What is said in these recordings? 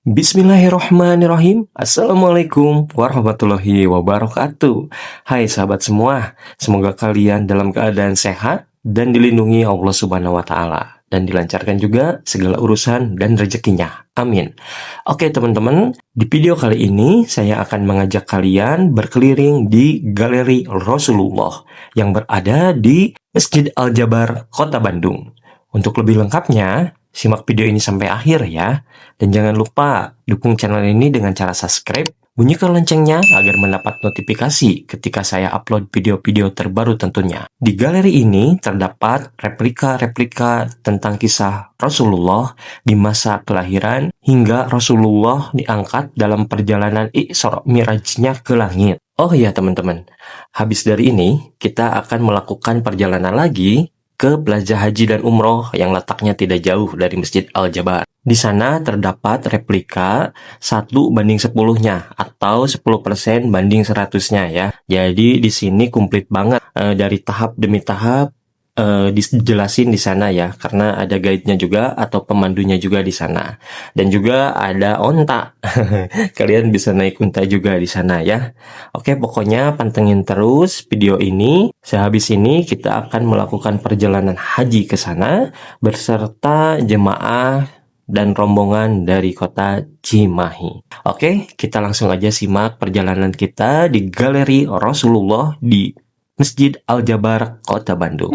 Bismillahirrahmanirrahim. Assalamualaikum warahmatullahi wabarakatuh. Hai sahabat semua, semoga kalian dalam keadaan sehat dan dilindungi Allah Subhanahu wa Ta'ala, dan dilancarkan juga segala urusan dan rezekinya. Amin. Oke teman-teman, di video kali ini saya akan mengajak kalian berkeliling di Galeri Rasulullah yang berada di Masjid Al-Jabar, Kota Bandung. Untuk lebih lengkapnya, simak video ini sampai akhir ya. Dan jangan lupa dukung channel ini dengan cara subscribe, bunyikan loncengnya agar mendapat notifikasi ketika saya upload video-video terbaru tentunya. Di galeri ini terdapat replika-replika tentang kisah Rasulullah di masa kelahiran hingga Rasulullah diangkat dalam perjalanan Isra Mi'rajnya ke langit. Oh iya teman-teman, habis dari ini kita akan melakukan perjalanan lagi ke Plaza Haji dan Umroh yang letaknya tidak jauh dari Masjid Al-Jabar. Di sana terdapat replika 1:10-nya atau 10% banding 100-nya ya. Jadi di sini komplit banget dari tahap demi tahap dijelasin di sana ya, karena ada guide-nya juga atau pemandunya juga di sana. Dan juga ada onta. Kalian bisa naik unta juga di sana ya. Oke, pokoknya pantengin terus video ini. Sehabis ini kita akan melakukan perjalanan haji ke sana beserta jemaah dan rombongan dari kota Cimahi. Oke, kita langsung aja simak perjalanan kita di Galeri Rasulullah di Masjid Al-Jabar, Kota Bandung.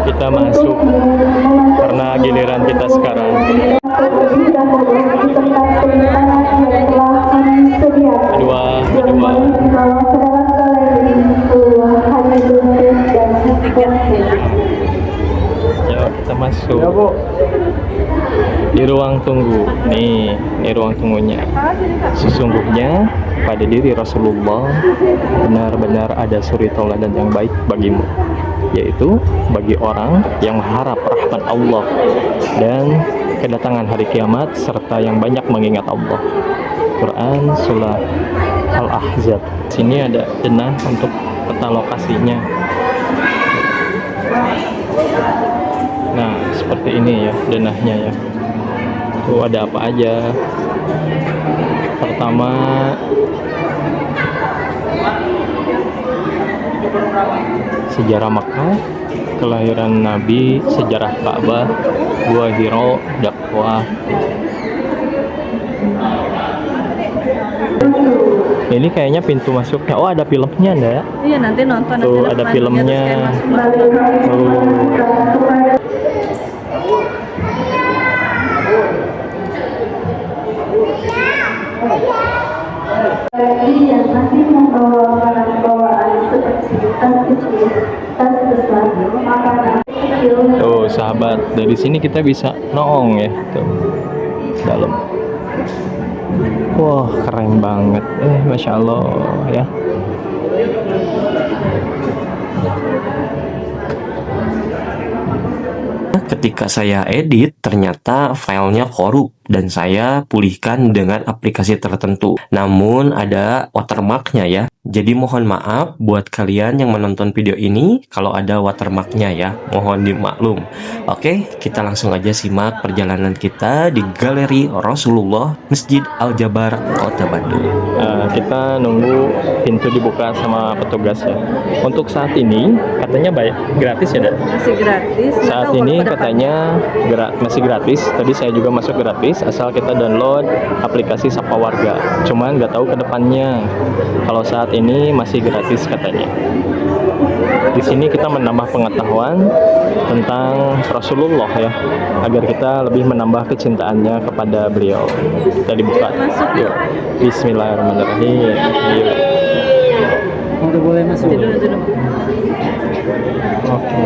Kita masuk karena giliran kita sekarang. Kedua. Yuk kita masuk di ruang tunggu. Nih ruang tunggunya. Sesungguhnya pada diri Rasulullah benar-benar ada suri tauladan yang baik bagimu, yaitu bagi orang yang mengharap rahmat Allah dan kedatangan hari kiamat serta yang banyak mengingat Allah. Quran Surah Al-Ahzab. Sini ada denah untuk peta lokasinya. Nah, seperti ini ya denahnya ya. Tuh ada apa aja. Pertama, sejarah Makkah, kelahiran Nabi, sejarah Ka'bah, Gua Hiro, dakwah. Ini kayaknya pintu masuknya. Oh, ada filmnya enggak? Iya, nanti nonton. Tuh ada filmnya. Yang masih membawa barang bawaan seperti tas kecil, tas besar, makanan kecil. Tuh sahabat, dari sini kita bisa noong ya, tuh dalam. Wah keren banget, masya Allah ya. Ketika saya edit, ternyata filenya korup dan saya pulihkan dengan aplikasi tertentu. Namun ada watermarknya ya. Jadi mohon maaf buat kalian yang menonton video ini kalau ada watermarknya ya. Mohon dimaklum. Oke, kita langsung aja simak perjalanan kita di Galeri Rasulullah Masjid Al-Jabar, Kota Bandung. Kita nunggu pintu dibuka sama petugas ya. Untuk saat ini katanya gratis ya, Dan? Masih gratis. Saat ini katanya masih gratis. Tadi saya juga masuk gratis asal kita download aplikasi Sapa Warga. Cuman nggak tahu ke depannya. Kalau saat ini masih gratis katanya. Di sini kita menambah pengetahuan tentang Rasulullah ya, agar kita lebih menambah kecintaannya kepada beliau. Kita dibuka. Yuk. Bismillahirrahmanirrahim. Yuk. Udah boleh masuk. Duduk. Oke.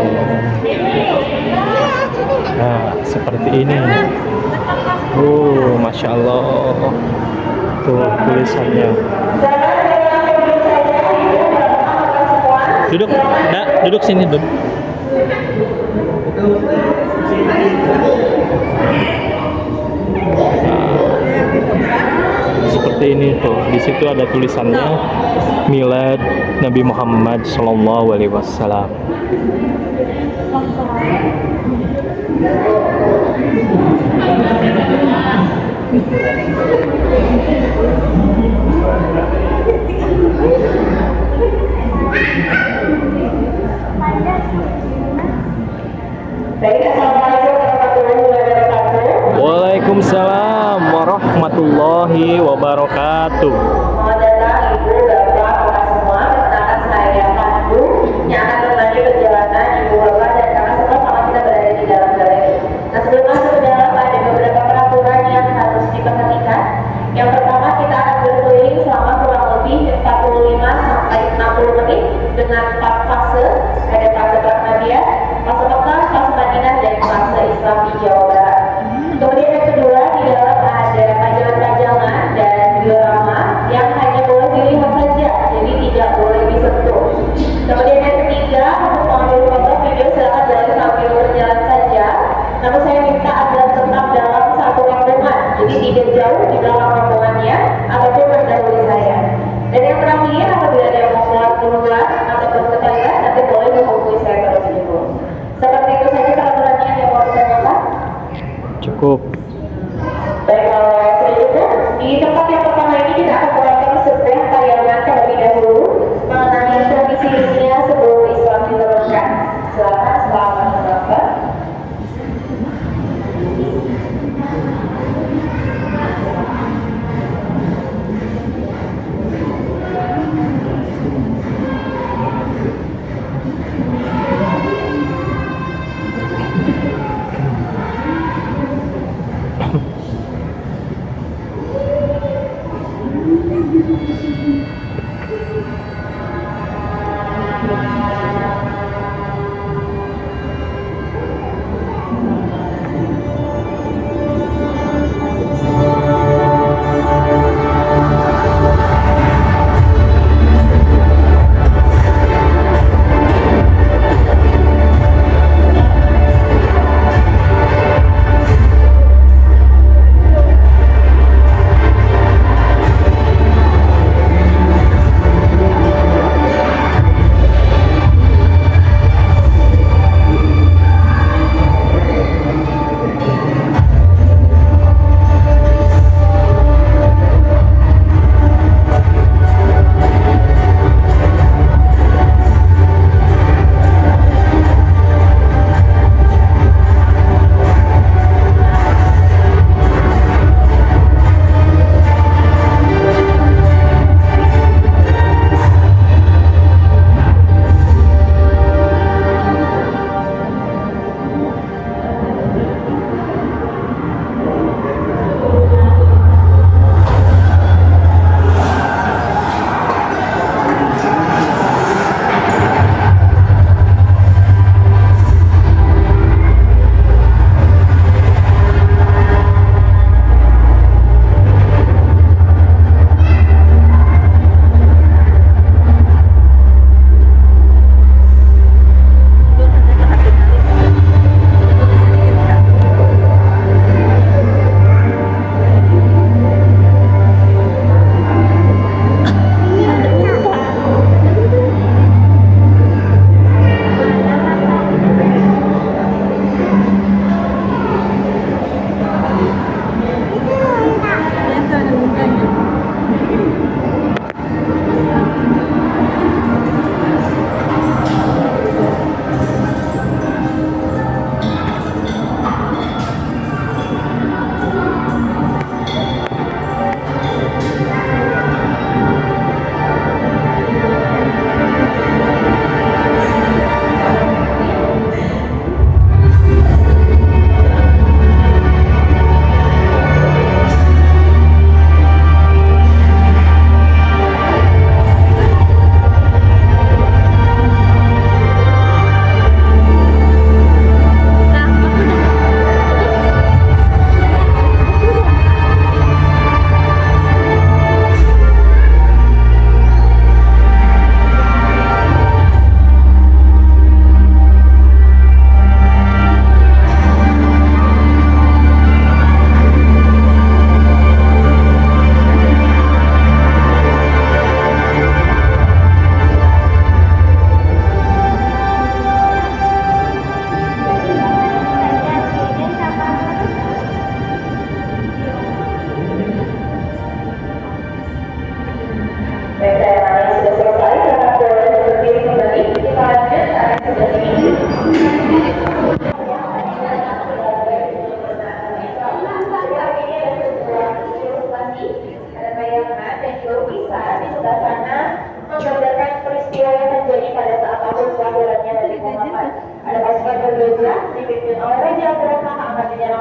Nah, seperti ini. Masya Allah. Tuh tulisannya. Duduk sini, duduk. Seperti ini tuh. Di situ ada tulisannya Milad Nabi Muhammad SAW. Baik, assalamualaikum warahmatullahi wabarakatuh. Waalaikumsalam warahmatullahi wabarakatuh. Selamat datang Ibu, Bapak, Kakak semua. Perkenalkan saya Pandu yang akan berbagi perjalanan Ibu, Bapak, dan Kakak semua sama kita berada di dalam galeri. Nah, sebelum masuk ke dalam ada beberapa peraturan yang harus diperhatikan. Yang pertama, kita akan berkeliling selama kurang lebih 45 sampai 60 menit dengan 4 fase. Ada fase Pramudia, fase Mekah, fase Madinah, dan fase Islam di Jawa Barat. Kemudian yang kedua, di dalam ada pajangan-pajangan dan diorama yang hanya boleh dilihat saja, jadi tidak boleh disentuh. Kemudian yang ketiga, untuk mengambil foto video silakan jalan sambil berjalan saja. Namun saya minta agar tetap dalam satu rombongan, jadi tidak jauh di belakang rombongannya ataupun mendahului saya. Dan yang terakhir, apabila ada yang mau keluar duluan ataupun ke toilet, nanti boleh menghubungi saya terus dulu. Seperti itu saja peraturannya yang mau ditanyakan. Cukup. Baik, kalau sudah cukup, di tempat yang pertama ini kita akan mulai sebuah tayangan terlebih dahulu mengenai tradisi dunia sebelum Islam diturunkan. Silakan, selamat menonton.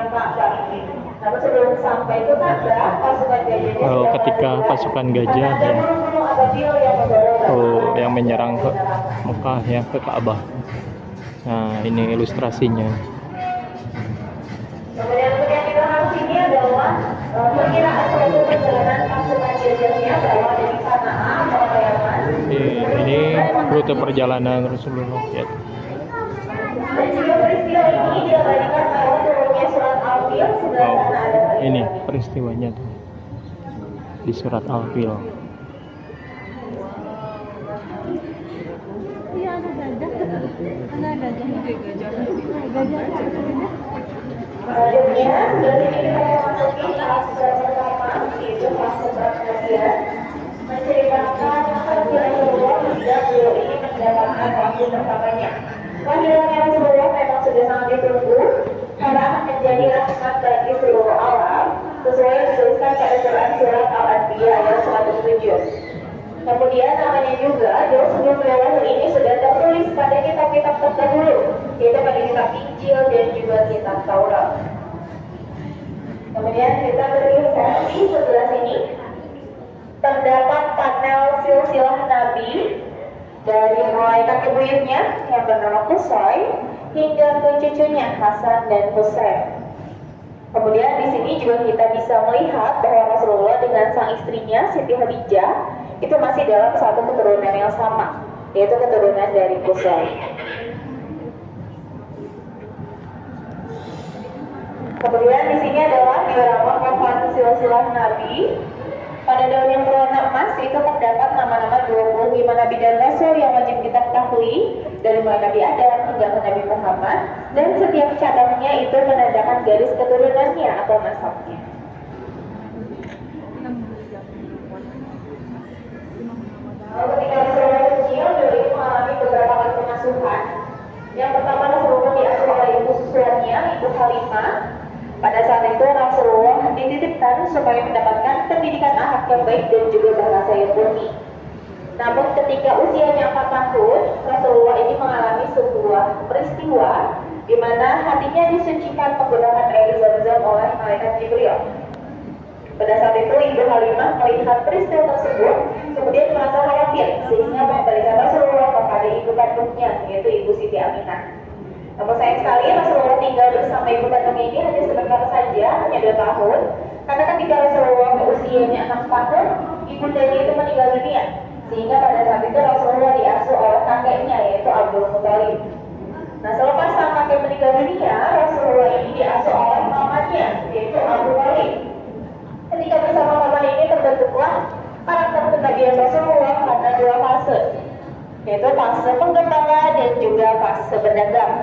sampainya Ka'bah ini. Namun sebelum sampai ke Ka'bah, pasukan gajahnya Oh, sudah ketika melakukan pasukan gajah ada ya. gunung-gunung ababil yang membawa Oh, yang menyerang ke Mekah ya, ke Ka'bah. Nah, ini ilustrasinya. Kemudian untuk yang dibahas ini adalah perkiraan waktu perjalanan pasukan gajahnya berawal dari Sana'a atau Yaman. Ini rute perjalanan Rasulullah ya. Dan juga peristiwa ini diabadikan oleh turunnya surat Al-Fil sebelah Oh, sana ada ini peristiwanya tuh di surat Al-Fil. Iya ada gajah. Ada gajah. Selanjutnya, sebelah sini kita memasuki tahap pertama, yaitu fase perkasian, menceritakan perjalanan Rasulullah hingga beliau ini mendapatkan waktu pertamanya. Kehadirannya Rasulullah memang sudah sangat ditunggu, karena akan menjadi rahmat bagi seluruh alam, sesuai yang dituliskan pada Quran surat Al-Anbiya ayat 107. Kemudian namanya juga jauh sebelum beliau lahir ini sudah tertulis pada kitab-kitab terdahulu, yaitu pada kitab Injil dan juga kitab Taurat. Kemudian kita bergeser di sebelah sini terdapat panel silsilah Nabi dari mulai kakek buyutnya yang bernama Qusay hingga ke cucunya Hasan dan Husain. Kemudian di sini juga kita bisa melihat bahwa Rasulullah dengan sang istrinya Siti Khadijah itu masih dalam satu keturunan yang sama, yaitu keturunan dari Qusay. Kemudian di sini adalah diorama papan silsilah Nabi. Pada daun yang berwarna emas itu terdapat nama-nama 25 Nabi dan Rasul yang wajib kita ketahui dari mulai Nabi Adam hingga ke Nabi Muhammad, dan setiap catangnya itu menandakan garis keturunannya atau nasabnya. Ketika Rasulullah kecil, beliau itu mengalami beberapa kali pengasuhan. Yang pertama Rasulullah diasuh oleh ibu susuannya, Ibu Halimah. Pada saat itu Rasulullah dititipkan supaya mendapatkan pendidikan akhlak yang baik dan juga bahasa yang murni. Namun ketika usianya 4 tahun, Rasulullah ini mengalami sebuah peristiwa di mana hatinya disucikan menggunakan air Zam-Zam oleh malaikat Jibril. Pada saat itu Ibu Halimah melihat peristiwa tersebut, kemudian merasa khawatir sehingga mengembalikan Rasulullah kepada ibu kandungnya, yaitu Ibu Siti Aminah. Namun sayang sekali Rasulullah tinggal bersama ibu kandungnya ini hanya sebentar saja, hanya 2 tahun. Karena ketika Rasulullah usianya 6 tahun, ibundanya itu meninggal dunia. Sehingga pada saat itu Rasulullah diasuh oleh kakeknya, yaitu Abdul Muthalib. Nah, selepas sang kakek meninggal dunia, Rasulullah ini diasuh oleh mamanya, yaitu Abu Thalib. Ketika bersama paman ini terbentuklah karakter kenabian Rasulullah pada 2 fase, yaitu fase penggembala dan juga fase berdagang.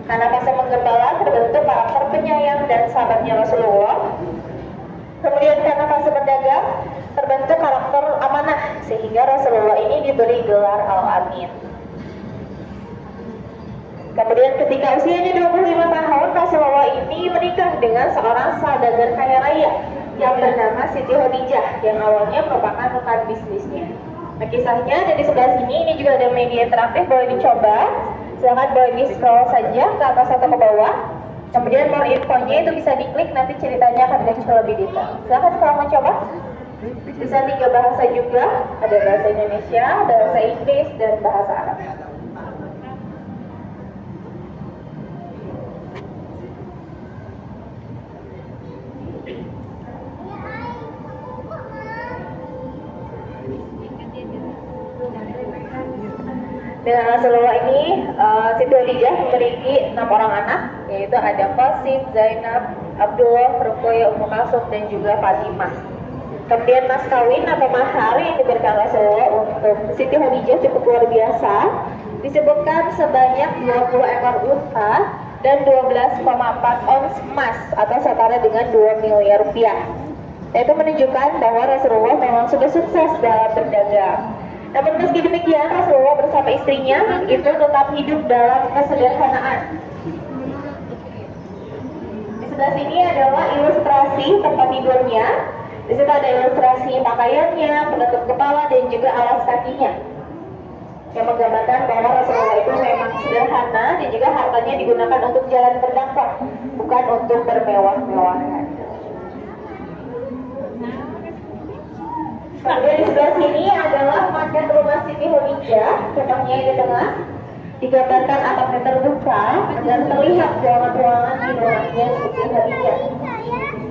Karena fase penggembala terbentuk karakter penyayang dan sahabatnya Rasulullah. Kemudian karena fase berdagang terbentuk karakter amanah, sehingga Rasulullah ini diberi gelar Al-Amin. Kemudian ketika usianya 25 tahun, Rasulullah ini menikah dengan seorang saudagar kaya raya yang bernama Siti Khadijah, yang awalnya merupakan rekan bisnisnya. Nah, kisahnya ada di sebelah sini. Ini juga ada media interaktif, boleh dicoba. Silahkan boleh di scroll saja ke atas atau ke bawah. Kemudian more infonya itu bisa diklik, nanti ceritanya akan muncul lebih detail. Silahkan kalau mau coba. Bisa 3 bahasa juga, ada bahasa Indonesia, bahasa Inggris, dan bahasa Arab. Dengan Rasulullah ini, Siti Khadijah memiliki 6 orang anak, yaitu ada Qasim, Zainab, Abdullah, Ruqayyah, Ummu Kalsum, dan juga Fatimah. Kemudian mas kawin atau mahar yang diberikan Rasulullah untuk Siti Khadijah cukup luar biasa, disebutkan sebanyak 20 ekor unta dan 12,4 ons emas atau setara dengan 2 miliar rupiah. Itu menunjukkan bahwa Rasulullah memang sudah sukses dalam berdagang. Namun meski demikian, Rasulullah bersama istrinya itu tetap hidup dalam kesederhanaan. Di sebelah sini adalah ilustrasi tempat tidurnya. Di situ ada ilustrasi pakaiannya, penutup kepala, dan juga alas kakinya, yang menggambarkan bahwa Rasulullah itu memang sederhana dan juga hartanya digunakan untuk jalan berdampak, bukan untuk bermewah. mewah-mewahan. Kemudian di sebelah sini adalah makan rumah Siti Khadijah, contohnya di tengah. Digambarkan atapnya terbuka dan terlihat ruangan-ruangan di rumahnya Siti Khadijah.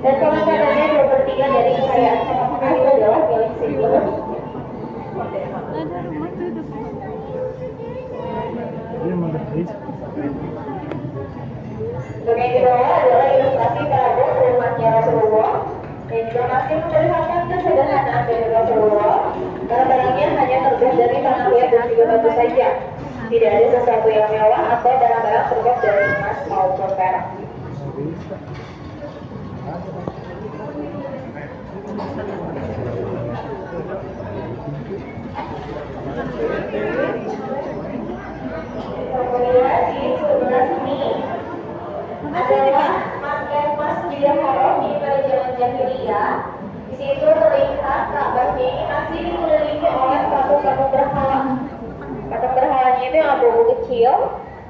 Dan pengacaranya 2/3 dari kekayaan apakah itu adalah milik Siti Khadijah. Ada rumah tuh depan. Bagian di bawah adalah ilustrasi terhadap rumahnya Rasulullah dan juga masih memperlihatkan kesederhanaan dari Rasulullah. Barang-barangnya hanya terbuat dari tanah liat dan juga batu saja. Tidak ada sesuatu yang mewah atau barang-barang terbuat dari emas maupun perak. Kemudian di sebelah sini adalah Masjidil Haram di pada zaman jahiliyah. Di situ terlihat Ka'bahnya ini masih dikelilingi oleh patung-patung berhala. Patung berhalanya itu yang abu-abu kecil.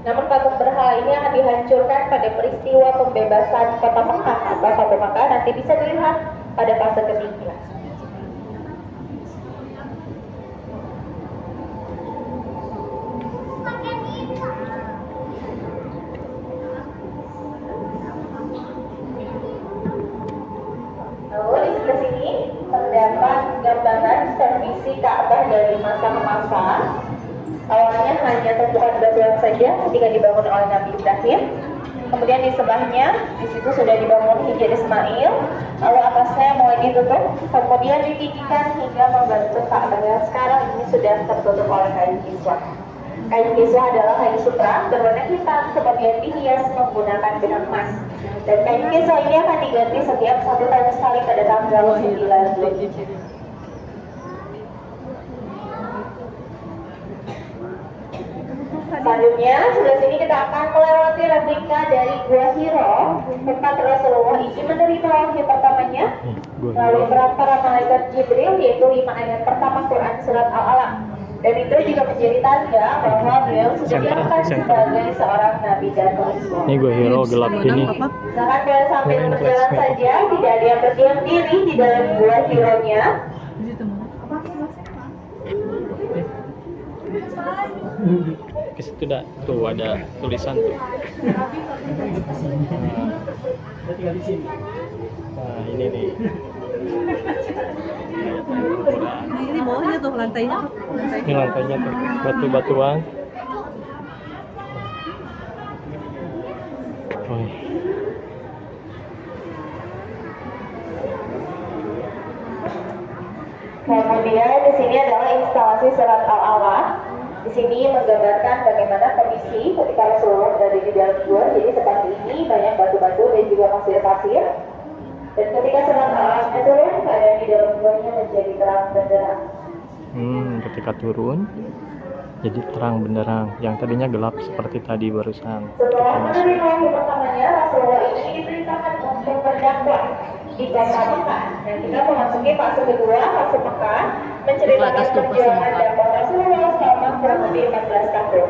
Namun patung berhala ini akan dihancurkan pada peristiwa pembebasan kota Mekah atau Fatu Mekah, nanti bisa dilihat pada fase ketiga. Lalu di sebelah sini terdapat gambaran kondisi Ka'bah dari masa ke masa. Awalnya hanya tumpukan batuan saja ketika dibangun oleh Nabi Ibrahim. Kemudian di sebelahnya, di situ sudah dibangun Hijr Ismail. Lalu atasnya mulai ditutup, kemudian ditinggikan hingga membentuk Ka'bah yang sekarang ini sudah tertutup oleh kain kiswah. Kain kiswah adalah kain sutra berwarna hitam, kemudian dihias menggunakan benang emas. Dan kain kiswah ini akan diganti setiap 1 tahun sekali pada tanggal 9 Zulhijjah. Selanjutnya, sebelah sini kita akan melewati replika dari Gua Hiro, tempat Rasulullah ini menerima wahyu pertamanya melalui peran para malaikat Jibril, yaitu 5 ayat pertama Quran surat Al-Alaq. Dan itu juga menjadi tanda bahwa beliau sudah diangkat sebagai seorang nabi dan rasul. Ini Gua Hiro gelap ini. Misalkan boleh sambil berjalan saja, tidak ada yang berdiam diri di dalam Gua Hiro-nya. Ke situ tuh ada tulisan tuh. Nah, ini nih. Ini bawahnya tuh lantainya. Ini lantainya tuh batu-batuan. Oh. Kemudian di sini adalah instalasi surat Al-Alaq. Di sini menggambarkan bagaimana kondisi ketika Rasulullah berada di dalam gua. Jadi seperti ini, banyak batu-batu dan juga pasir-pasir. Dan ketika surat Al-Alaq turun, keadaan di dalam guanya menjadi terang benderang. Ketika turun jadi terang benderang. Yang tadinya gelap seperti tadi barusan. Setelah menerima wahyu pertamanya, Rasulullah ini diperintahkan untuk berdakwah di kota Mekah. Dan kita memasuki fase kedua, fase Mekah, menceritakan perjalanan dakwah Rasulullah selama kurang lebih 14 tahun.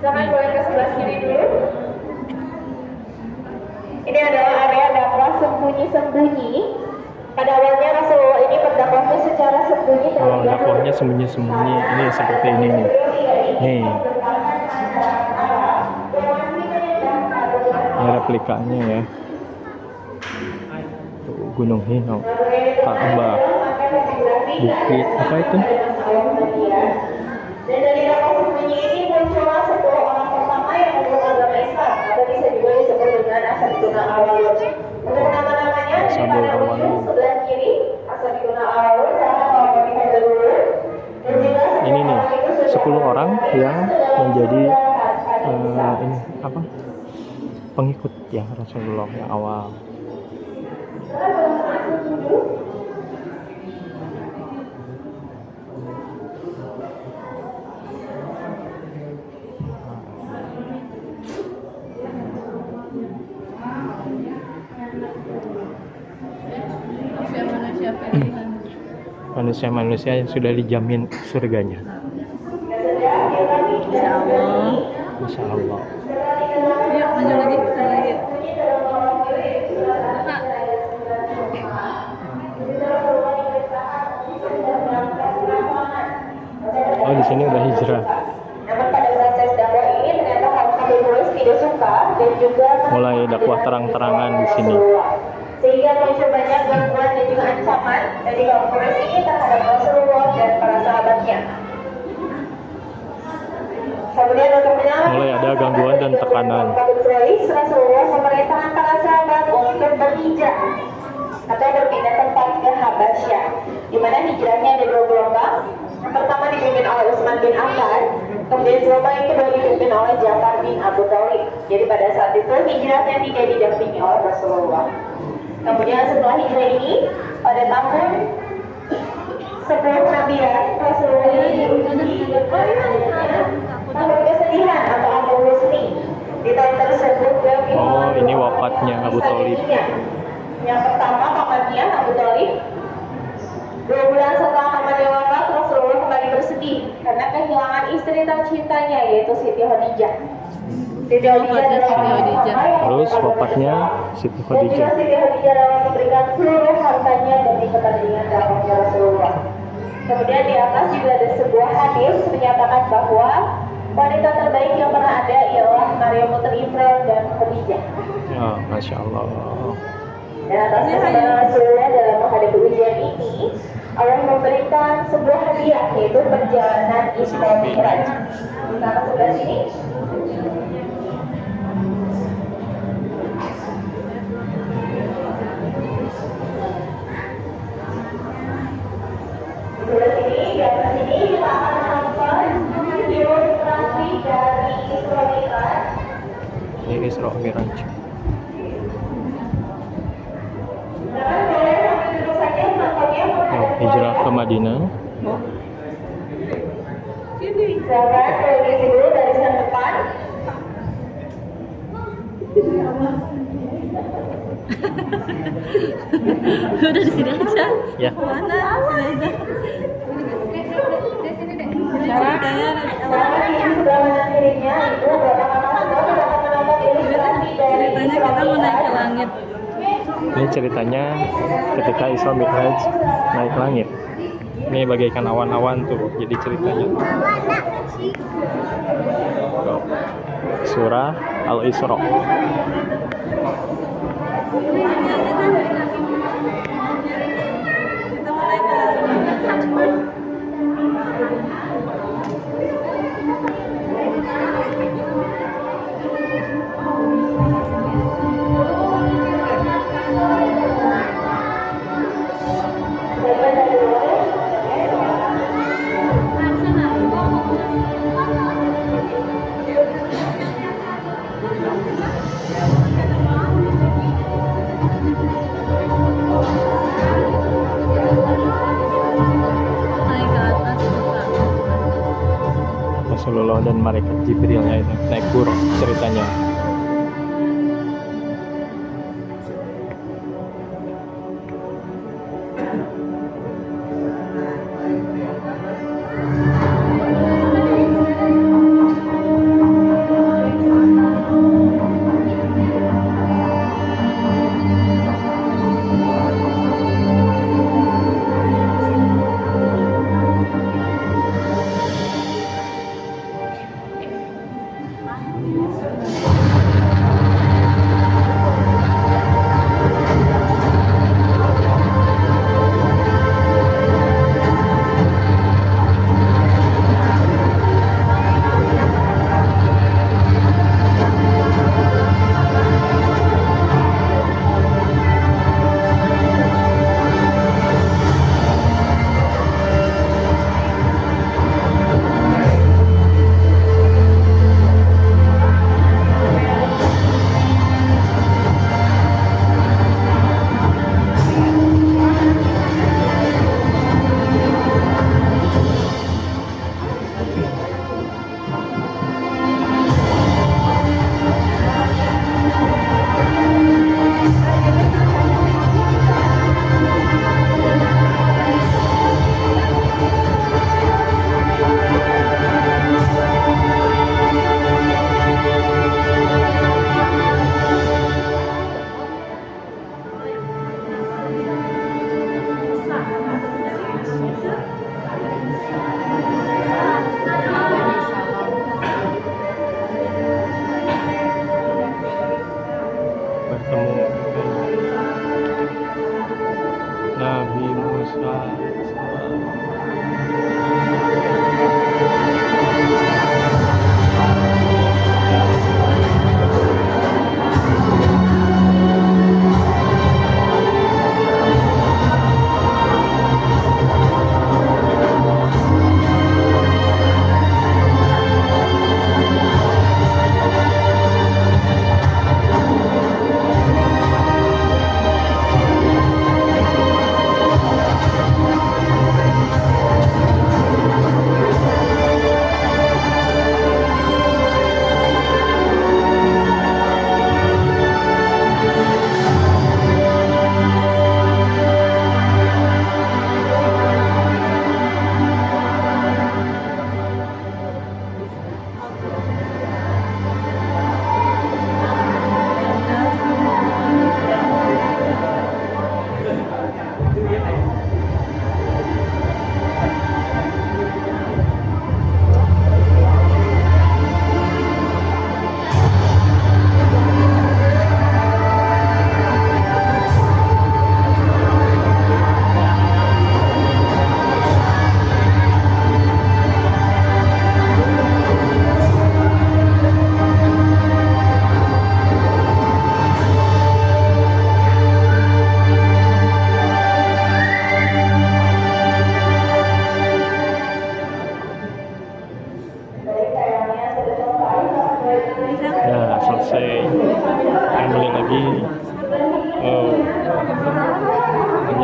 Silakan boleh ke sebelah sini dulu. Ini adalah area dakwah sembunyi-sembunyi. Pada awalnya Rasulullah ini berdakwahnya secara sembunyi terlebih dahulu. Dakwahnya sembunyi-sembunyi. Ini seperti ini nih. Nih. Ini replikanya ya. Gunung Hino, Ka'bah, bukit apa itu? Dan dari dakwah sembunyi ini muncullah 10 orang pertama yang memeluk agama Islam, atau bisa juga disebut dengan Ashabul Awwalun. Untuk nama-namanya di pada ujung sebelah kiri, Ashabul Awwalun, sama kalau kita dulu. Dan juga ini nih 10 orang yang menjadi ini apa? Pengikut ya Rasulullah yang awal. Manusia-manusia yang sudah dijamin surganya. Insya Allah. Insya Allah. Yuk maju lagi, sana lagi. sini udah hijrah. Namun pada proses dakwah ini ternyata Habib Uwais tidak suka dan juga Mulai dakwah terang-terangan di sini. sehingga muncul banyak gangguan dan juga ancaman dari Habib Uwais ini terhadap Rasulullah dan para sahabatnya. Kemudian untuk menyelamatkan Mulai ada gangguan dan tekanan. Habib Uwais, Rasulullah memerintahkan para sahabat untuk berhijrah atau berpindah tempat ke Habasyah, di mana hijrahnya ada dua gelombang. Yang pertama dipimpin oleh Utsman bin Affan, kemudian gelombang yang kedua dipimpin oleh Ja'far bin Abu Thalib. Jadi pada saat itu hijrahnya tidak didampingi oleh Rasulullah. Kemudian setelah hijrah ini, pada tahun 10 Nabian, Rasulullah diuji tahun kesedihan atau Abu Husni. Di tahun tersebut Oh, ini wafatnya Abu Thalib. Yang pertama pamannya Abu Thalib. 2 bulan setelah pamannya wafat, Rasulullah kembali bersedih karena kehilangan istri tercintanya yaitu Siti Khadijah. Siti Wafatnya Siti Khadijah. Terus wafatnya Siti Dan juga Khadijah. Siti Khadijah dalam memberikan seluruh hartanya demi kepentingan dakwahnya Rasulullah. Kemudian di atas juga ada sebuah hadis menyatakan bahwa wanita terbaik yang pernah ada ialah Maryam putri Imran dan Khadijah. Ya, Masya Allah. Dan atas kesabaran Rasulullah dalam menghadapi ujian ini, Allah memberikan sebuah hadiah yaitu perjalanan Isra Mi'raj. Kita ke sebelah sini. Sebelah sini, di atas sini kita akan menonton ilustrasi dari Isra Mi'raj. Ini Isra Mi'raj. Oh, hijrah ke Madinah. Silakan televisi dulu dari sana depan. Udah di sini aja. Ya. Mana? Sini aja. Ini ceritanya Sekarang yang sebelah kanan kirinya itu Bapak Mas Bos sudah akan menonton ilustrasi dari ceritanya kita mau naik ke langit. Ini ceritanya ketika Isra Mi'raj naik langit. Ini bagaikan awan-awan tuh, jadi ceritanya. Tuh. Surah Al-Isra. Kita mau naik ke langit. Naik ke atas juga. Rasulullah dan malaikat Jibrilnya itu naik buruk ceritanya.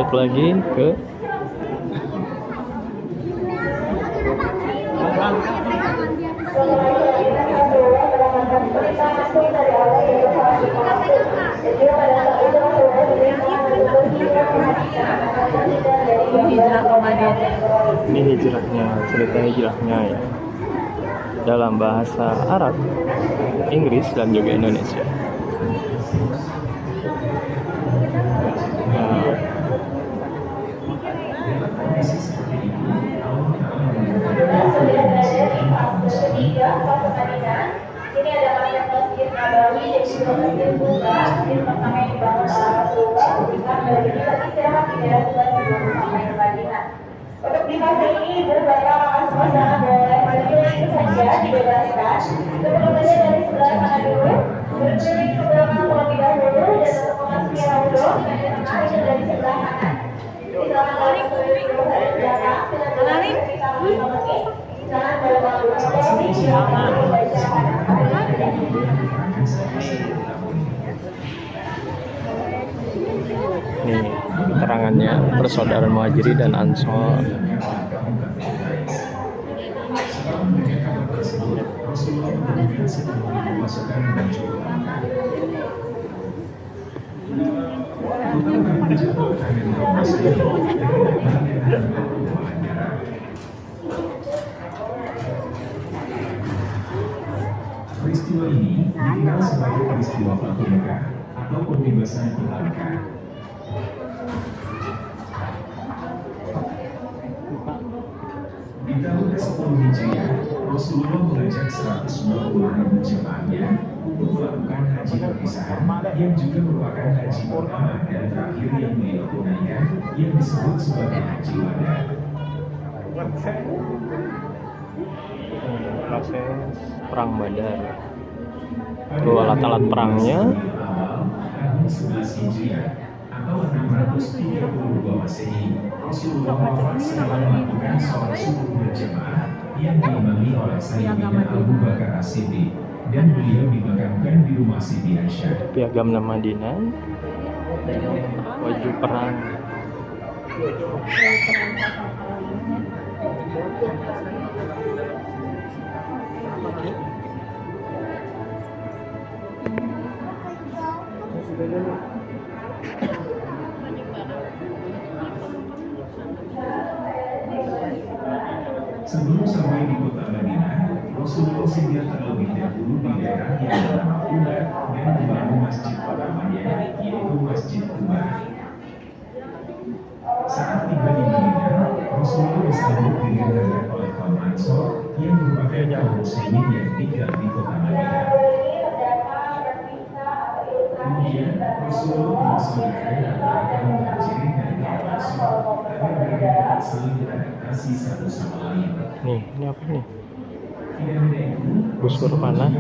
balik lagi ke Hijrah ke Madinah. ini hijrahnya, cerita hijrahnya ya, dalam bahasa Arab, Inggris, dan juga Indonesia. Nah, Ini ada Masjid Nabawi, jadi juga Masjid Kuba, masjid pertama yang dibangun oleh Rasulullah. Bukan dari ini lagi istirahat di daerah Kuba sebelum sampai ke Madinah. Untuk di fase ini berbagai suasana boleh Madinah itu saja dibebaskan. Kemudian dari sebelah sana dulu, berkeliling ke belakang terlebih dahulu dan untuk memasuki Raudhah dengan tengah itu dari sebelah kanan. Jadi selama kalian berkeliling dulu dari belakang, dengan berlari kita menit. Jangan berlari silakan membaca ini keterangannya persaudaraan Muhajirin dan Ansor. Peristiwa ini dikenal sebagai peristiwa Fatu Mekah atau pembebasan kota Mekah. Di tahun ke-10 Hijriah, Rasulullah mengajak 120.000 jemaahnya untuk melakukan haji perpisahan yang juga merupakan haji pertama dan terakhir yang beliau tunaikan, yang disebut sebagai haji wada. Proses perang Badar. Itu alat-alat perangnya. Tahun 11 Hijriah atau 632 Masehi, Rasulullah wafat setelah melakukan sholat subuh berjamaah yang diimami oleh Sayyidina Abu Bakar As-Siddiq, dan beliau dimakamkan di rumah Siti Aisyah. Piagam Madinah, baju perang. Sebelum sampai di kota Madinah, Rasulullah singgah terlebih dahulu di daerah yang bernama Kuba dan membangun masjid pertamanya, yaitu Masjid Kuba. Saat tiba di Madinah, Rasulullah disambut dengan hangat oleh kaum Ansor yang merupakan kaum muslimin yang tinggal di kota Madinah. Kemudian Rasulullah bersaudara antara kaum Muhajirin dan kaum Ansor agar mereka dapat saling beradaptasi satu sama lain. Nih, ini apa nih? Tidak hanya itu, Busur panah,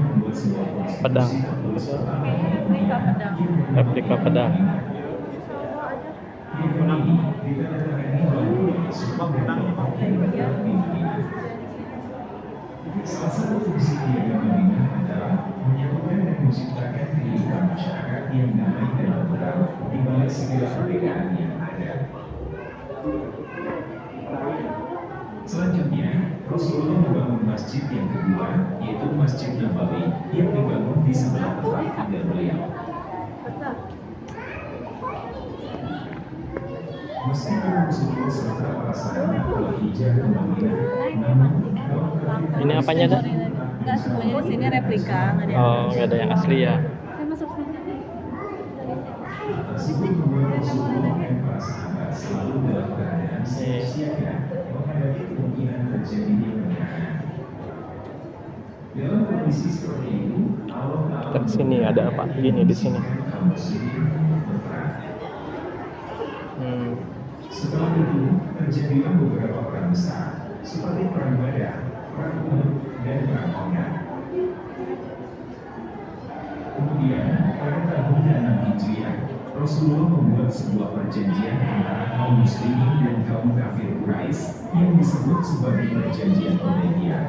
pedang, Replika pedang. replika pedang. Salah satu fungsi piagam Madinah adalah menyatukan dan menciptakan kehidupan masyarakat yang damai dan tentram di balik segala perbedaan yang ada. Selanjutnya, Rasulullah membangun masjid yang kedua, yaitu Masjid Nabawi, yang dibangun di sebelah tempat tinggal beliau. Meskipun Rasulullah serta para sahabat telah hijrah ke Madinah, namun Ini apanya, Dak? Enggak semuanya di sini replika, nggak ada yang Oh, nggak ada yang asli ya. Saya masuk sini. tersebut membuat Rasulullah dan para sahabat selalu dalam keadaan siaga menghadapi kemungkinan terjadinya bencana. Dalam kondisi seperti itu, Allah Ta'ala Ke sini ada apa? Gini di sini. kaum muslimin berperang. Setelah itu, terjadilah beberapa perang besar, seperti perang Badar, perang Uhud, dan perang Khandaq. Kemudian, pada tahun 6 Hijriah, Rasulullah membuat sebuah perjanjian antara kaum muslimin dan kaum kafir Quraisy yang disebut sebagai perjanjian Hudaybiyah.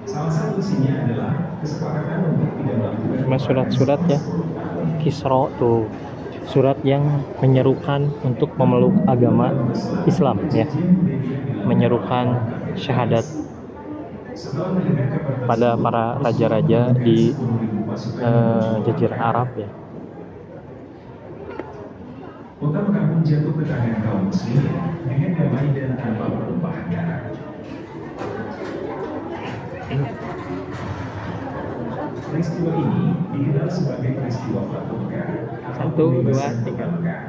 Salah satu isinya adalah kesepakatan untuk tidak melakukan Cuma surat-surat ya, Kisra tuh, surat yang menyerukan untuk memeluk agama Islam ya, menyerukan syahadat pada para raja-raja di Jazirah Arab ya. Kota Mekah pun jatuh ke tangan kaum muslimin dengan damai dan tanpa perubahan darah. Peristiwa ini dikenal sebagai peristiwa Fatu Mekah atau 1, 2, pembebasan 3. Kota Mekah.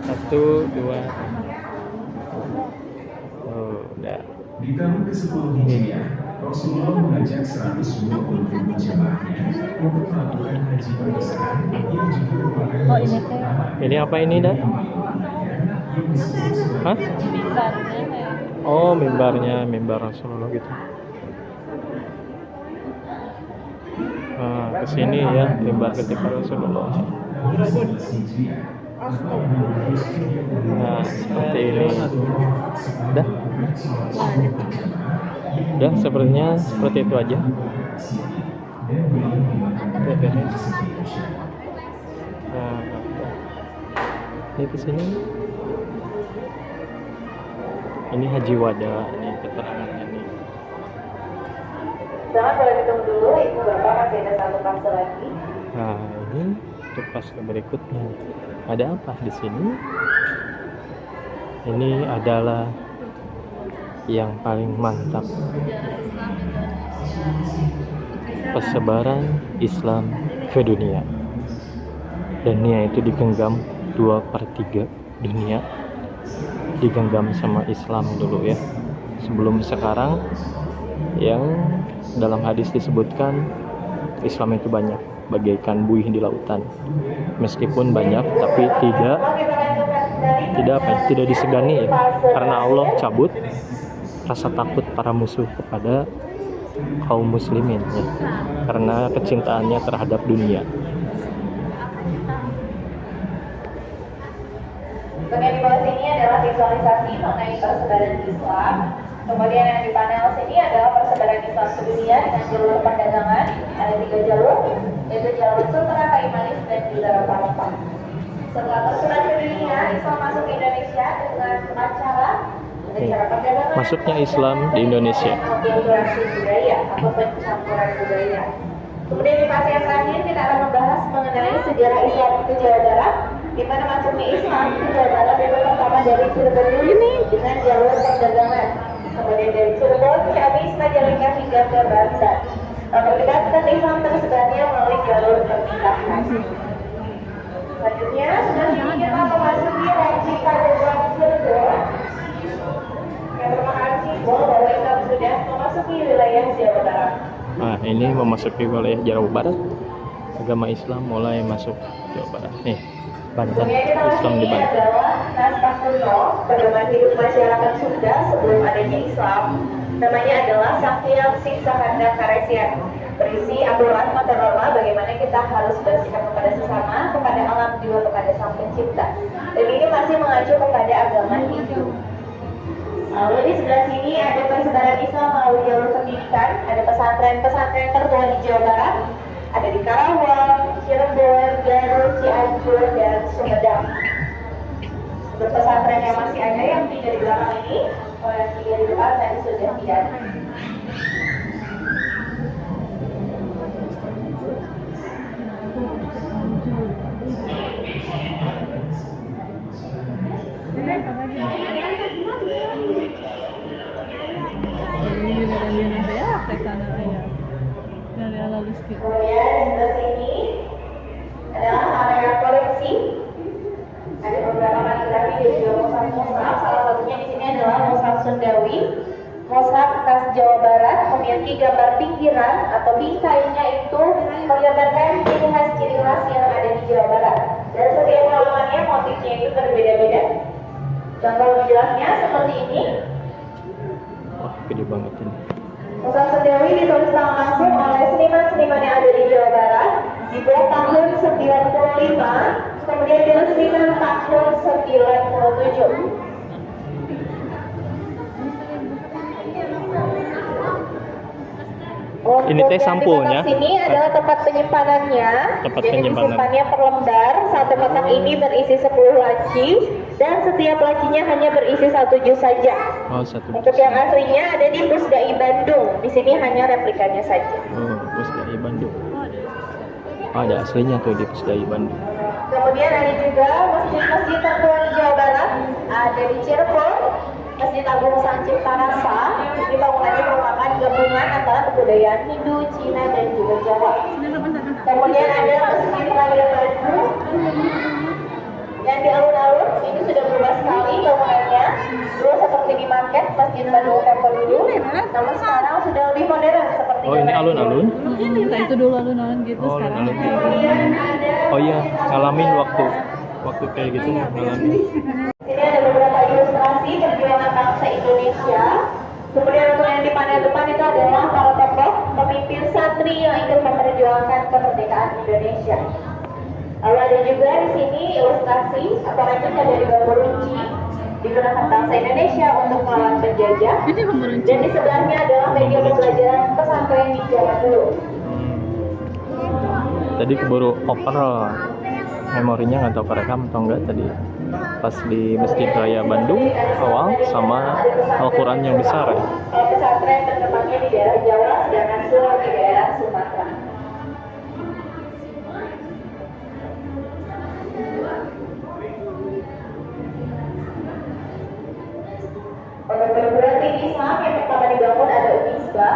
1, 2. Oh, udah. Di tahun ke-10 Hijriah, Rasulullah mengajak 120.000 jemaahnya untuk melakukan haji perpisahan yang juga merupakan Oh, ini teh Ini apa ini dah? Hah? mimbarnya kayak Oh, mimbar Rasulullah gitu. Nah, kesini ya, mimbar ketika Rasulullah. Nah, seperti ini. Udah sepertinya seperti itu aja. Udah beres. Nah, ini kesini. Ini Haji Wada, ini keterangannya nih. Jangan boleh ditunggu dulu, Ibu Bapak masih ada satu fase lagi. Nah, ini untuk pas berikutnya. Ada apa di sini? Ini adalah yang paling mantap. Persebaran Islam ke dunia. Dunia itu digenggam 2/3 dunia digenggam sama Islam dulu ya. Sebelum sekarang yang dalam hadis disebutkan Islam itu banyak bagaikan buih di lautan. Meskipun banyak tapi tidak disegani ya. Karena Allah cabut rasa takut para musuh kepada kaum muslimin ya. Karena kecintaannya terhadap dunia. Untuk yang di bawah sini adalah visualisasi mengenai persebaran Islam. Kemudian yang di panel sini adalah persebaran Islam ke dunia dengan jalur perdagangan. Ada 3 jalur, yaitu jalur sutra, kayu manis, dan juga rempah-rempah. Setelah tersebar ke dunia, Islam masuk ke Indonesia dengan 4 cara. Ada cara perdagangan, Masuknya Islam di Indonesia. akulturasi budaya atau pencampuran budaya. Kemudian di fase yang terakhir kita akan membahas mengenai sejarah Islam ke Jawa Barat, di mana masuknya Islam ke Jawa Barat itu pertama dari Cirebon dulu dengan jalur perdagangan. Kemudian dari Cirebon, Ciamis, Majalengka hingga ke Banten. Pergerakan Islam tersebarnya melalui jalur pernikahan. Selanjutnya, sebelah sini kita memasuki replika gerbang Cirebon. Yang merupakan simbol bahwa Islam sudah memasuki wilayah Jawa Barat. Nah, ini memasuki wilayah Jawa Barat. Agama Islam mulai masuk Jawa Barat. Nih, Banten. Kemudian kita Islam di ini Banten. adalah naskah kuno pedoman hidup masyarakat Sunda sebelum adanya Islam. Namanya adalah Sakyang Siksahanda Karesian. Berisi aturan Motorola bagaimana kita harus bersikap kepada sesama, kepada alam juga kepada Sang Pencipta. Dan ini masih mengacu kepada agama Hindu. Lalu di sebelah sini ada persebaran Islam melalui jalur pendidikan. Ada pesantren-pesantren tertua di Jawa Barat. Ada di Karawang, Cirebon, Garut, Cianjur, dan Sumedang. Untuk pesantren yang masih ada yang 3 di belakang ini, yang 3 di depan tadi sudah tidak. ini benar-benar ya tekana ya dari lalu sedikit. Kemudian di sebelah sini adalah area koleksi. Ada beberapa kaligrafi dan juga mushaf. Salah satunya di sini adalah mushaf Sundawi. Mushaf khas Jawa Barat memiliki gambar pinggiran atau bingkainya itu menggambarkan ciri khas yang ada di Jawa Barat. Dan setiap halamannya motifnya itu berbeda-beda. Contoh lebih jelasnya seperti ini. Wah, gede banget ini. Mushaf Sundawi ditulis tangan langsung oleh seniman-seniman yang ada di Jawa Barat di bawah tahun 95, kemudian diresmikan tahun 97. Ini teh sampulnya. Di kotak sini adalah tempat penyimpanannya. Tempat Jadi penyimpanan. disimpannya per lembar. Satu kotak ini berisi 10 laci dan setiap lacinya hanya berisi 1 juz saja. Oh, satu. Untuk yang aslinya ada di Pusdai Bandung. Di sini hanya replikanya saja. Oh, Pusdai Bandung. Oh, ada aslinya tuh di Pusdai Bandung. Kemudian ada juga masjid-masjid tertua di Jawa Barat. Ada di Cirebon, Masjid Agung Sang Cipta Rasa. Ini bangunannya merupakan gabungan antara kebudayaan Hindu, Cina, dan juga Jawa. Kemudian ada Masjid Raya Bandung yang di alun-alun. Ini sudah berubah sekali bangunannya. Dulu seperti di market Masjid Bandung Temple dulu, namun sekarang sudah lebih modern seperti Oh, ini alun-alun? Nah itu dulu alun-alun gitu, Oh, sekarang alun-alun. kayak gini. Oh iya, ngalamin waktu kayak gitu ngalamin. Ini ada beberapa ilustrasi perjuangan bangsa Indonesia. Kemudian untuk yang di panel depan itu adalah para tokoh pemimpin santri yang ikut memperjuangkan kemerdekaan Indonesia. Lalu ada juga di sini ilustrasi atau replika dari bambu runci digunakan bangsa Indonesia untuk melawan penjajah. Ini pemberunci. Dan di sebelahnya adalah media pembelajaran pesantren di zaman dulu. Tadi keburu over memorinya, nggak tahu kerekam atau enggak tadi pas di Masjid Raya Bandung awal sama Al-Quran yang besar ya. Kalau pesantren berkembangnya di daerah Jawa, sedangkan surau di daerah Sumatera. Untuk perguruan tinggi Islam yang pertama dibangun ada Unisba.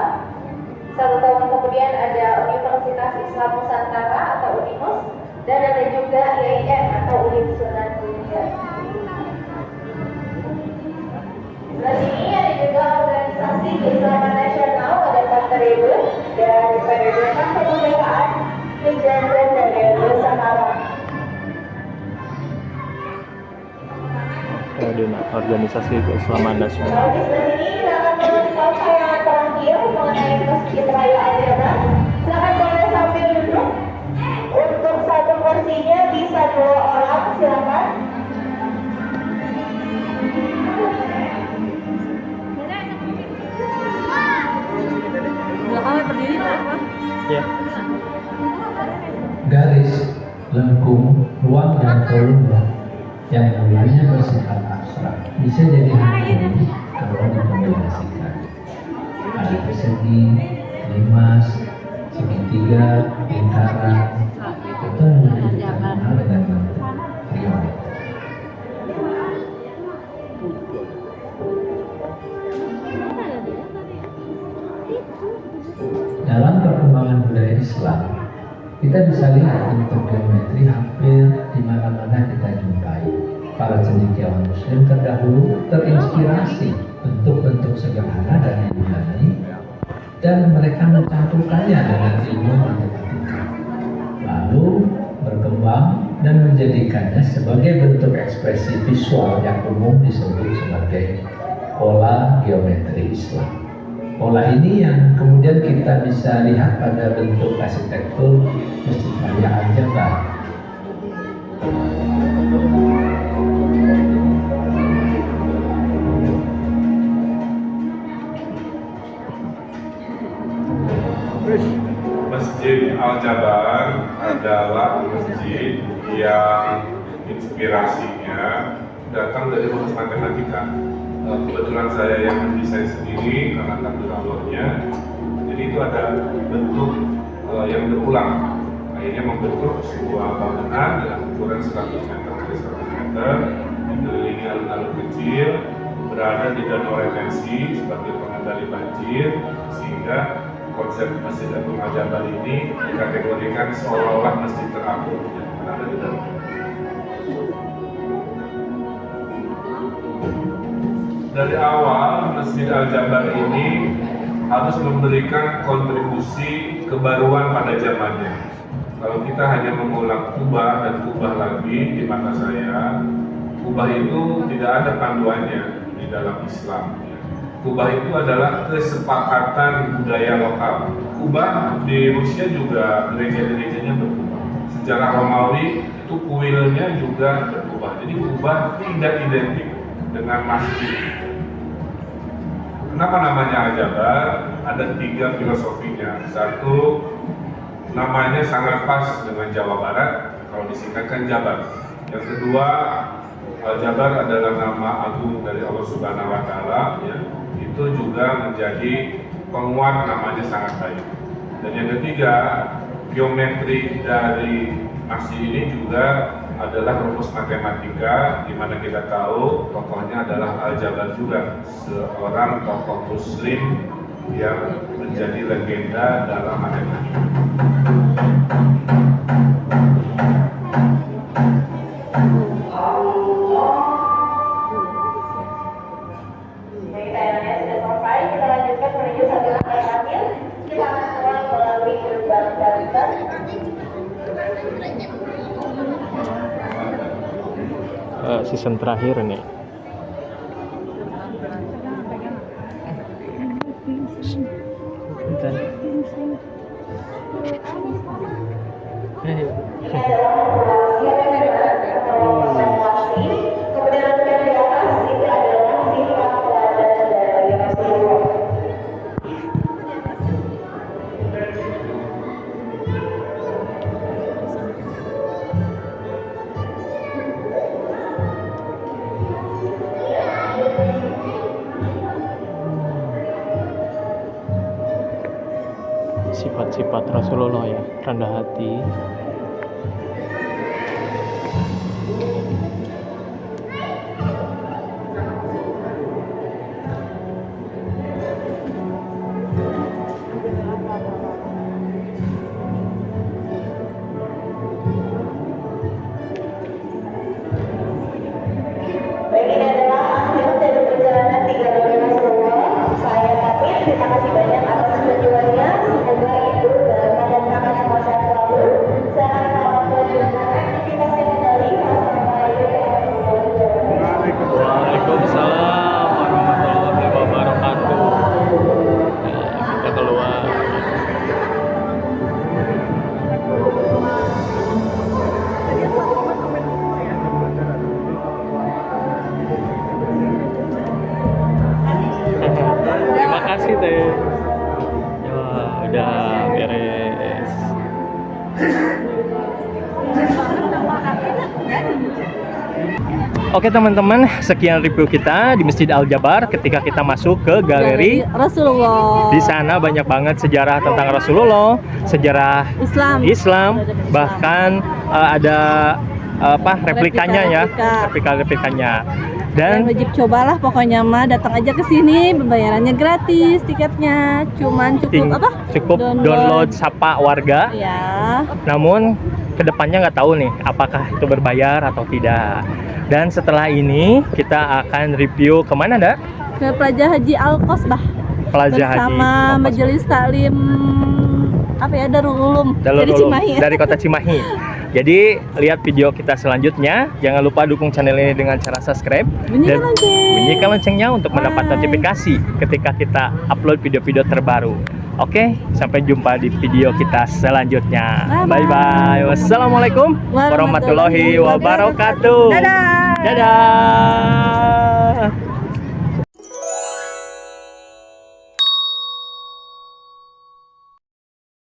1 tahun kemudian ada Universitas Islam Nusantara atau Unimus, dan ada juga IAIN atau Ulim Sunan Gunung. Sebelah sini ada juga organisasi keislaman nasional pada 4 periode dari periode kemerdekaan hingga periode sekarang. Organisasi Keislaman Nasional. Kalau di sebelah sini akan menunjukkan tayangan terakhir mengenai Masjid Raya Al-Jabar. Silakan boleh sambil duduk. Untuk satu kursinya bisa 2 orang, silakan. Belakangnya berdiri berapa? Ya. Garis, lengkung, ruang dan kolumna yang mulanya bersifat abstrak bisa jadi harmoni kalau dikombinasikan. Ada persegi, limas, segitiga, lingkaran, itu menunjukkan hal dengan bentuk geometri. Dalam perkembangan budaya Islam, kita bisa lihat bentuk geometri hampir di mana-mana kita jumpai. Para cendekiawan Muslim terdahulu terinspirasi bentuk-bentuk sederhana dan Yunani, dan mereka mencampurkannya dengan ilmu matematika. Lalu berkembang dan menjadikannya sebagai bentuk ekspresi visual yang umum disebut sebagai pola geometri Islam. Pola ini yang kemudian kita bisa lihat pada bentuk arsitektur Masjid Raya Al-Jabar. Masjid Al-Jabar adalah masjid yang inspirasinya datang dari rumus matematika. Kebetulan saya yang mendesain sendiri karena takdir Allahnya. Jadi itu ada bentuk yang berulang. Akhirnya membentuk sebuah bangunan dengan ukuran 100 meter kali 100 meter, dikelilingi alun-alun kecil, berada di danau retensi sebagai pengendali banjir, sehingga konsep Masjid Agung Al-Jabar ini dikategorikan seolah-olah masjid terapung yang berada di dalam. Dari awal Masjid Al-Jabar ini harus memberikan kontribusi kebaruan pada zamannya. Kalau kita hanya mengulang kubah dan kubah lagi di mata saya, kubah itu tidak ada panduannya di dalam Islam. Kubah itu adalah kesepakatan budaya lokal. Kubah di Rusia juga gereja-gerejanya berubah. Sejarah Romawi itu kuilnya juga berubah. Jadi kubah tidak identik dengan masjid. Kenapa namanya Al-Jabar? ada 3 filosofinya. Satu, namanya sangat pas dengan Jawa Barat, kalau disingkatkan Jabar. Yang kedua, Al-Jabar adalah nama agung dari Allah Subhanahu wa Ta'ala, ya. Itu juga menjadi penguat namanya sangat baik. Dan yang ketiga, geometri dari nasi ini juga adalah rumus matematika, di mana kita tahu tokohnya adalah Al-Jabar juga, seorang tokoh Muslim yang menjadi legenda dalam matematika. Baik, tayangannya sudah selesai. Kita lanjutkan menuju satu rangkaian terakhir. Kita akan mulai melalui gerbang banten. Season terakhir nih. Bentar. Ini adalah evaluasi. Kemudian untuk di atas itu adalah sifat teladan dari Rasulullah. Sifat-sifat Rasulullah ya, rendah hati. Baik, ini adalah akhir dari perjalanan 3 tahun Rasulullah. Saya Kapit, terima kasih banyak atas kunjungannya. Semoga ibu, bapak, dan kakak semua sehat selalu. Saya akan melakukan aktivitasnya kembali. Wassalamualaikum warahmatullahi wabarakatuh. Waalaikumsalam warahmatullahi wabarakatuh. Kita keluar. Terima kasih teh. Ya, udah beres. Oke teman-teman, sekian review kita di Masjid Al-Jabar ketika kita masuk ke galeri. Rasulullah. Di sana banyak banget sejarah tentang Rasulullah, sejarah Islam, bahkan ada replikanya ya, replikanya. Dan wajib cobalah pokoknya mah, datang aja ke sini, pembayarannya gratis, tiketnya cuman cukup download Sapa Warga. Ya. Namun kedepannya nggak tahu nih apakah itu berbayar atau tidak. Dan setelah ini kita akan review kemana dak? Ke Plaza Haji Al-Qasbah Plaza bersama Haji Majelis Taklim Darul Ulum Darul dari Ulum, Cimahi. dari kota Cimahi. Jadi lihat video kita selanjutnya. Jangan lupa dukung channel ini dengan cara subscribe dan bunyikan loncengnya untuk mendapat notifikasi ketika kita upload video-video terbaru. Oke, sampai jumpa di video kita selanjutnya. Bye bye. Wassalamualaikum warahmatullahi wabarakatuh. Dadah. Dadah.